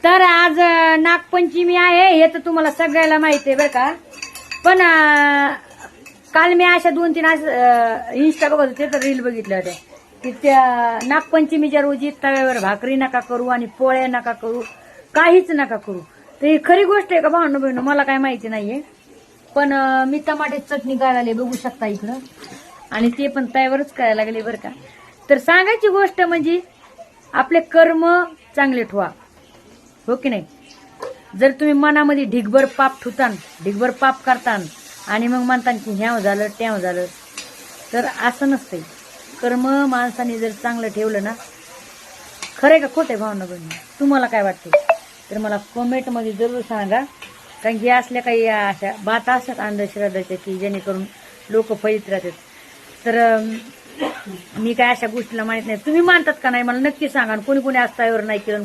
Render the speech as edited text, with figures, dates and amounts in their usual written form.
तर आज नागपंचमी आहे हे तर तुम्हाला सगळ्याला माहिती आहे बरं का. पण काल मी अशा 2-3 इंस्टा बघत होते तर रील बघितल्या होत्या की त्या नागपंचमीच्या रोजी तव्यावर भाकरी नका करू आणि पोळ्या नका करू, काहीच नका करू. तर ही खरी गोष्ट आहे का भावना बहिणू मला काय माहिती नाहीये. पण मी टमाट्याची चटणी करायला बघू शकता इकडं, आणि ते पण तव्यावरच करायला लागले बरं का. तर सांगायची गोष्ट म्हणजे आपले कर्म चांगले ठेवा, हो की नाही. जर तुम्ही मनामध्ये ढिगभर पाप ठुतान, ढिगभर पाप करतान आणि मग म्हणतान की ह्याव झालं त्याव झालं, तर असं नसतंय. कर्म माणसाने जर चांगलं ठेवलं ना, खरंय का खोटं भावना बहिणी, तुम्हाला काय वाटतं तर मला कमेंटमध्ये जरूर सांगा. कारण की असल्या काही अशा बाता असतात अंधश्रद्धाच्या की जेणेकरून लोक फळीत राहतात. तर मी काय अशा गोष्टीला माहित नाही, तुम्ही मानतात का नाही मला नक्की सांगा. कोणी कोणी आज तयावर नाही केलं,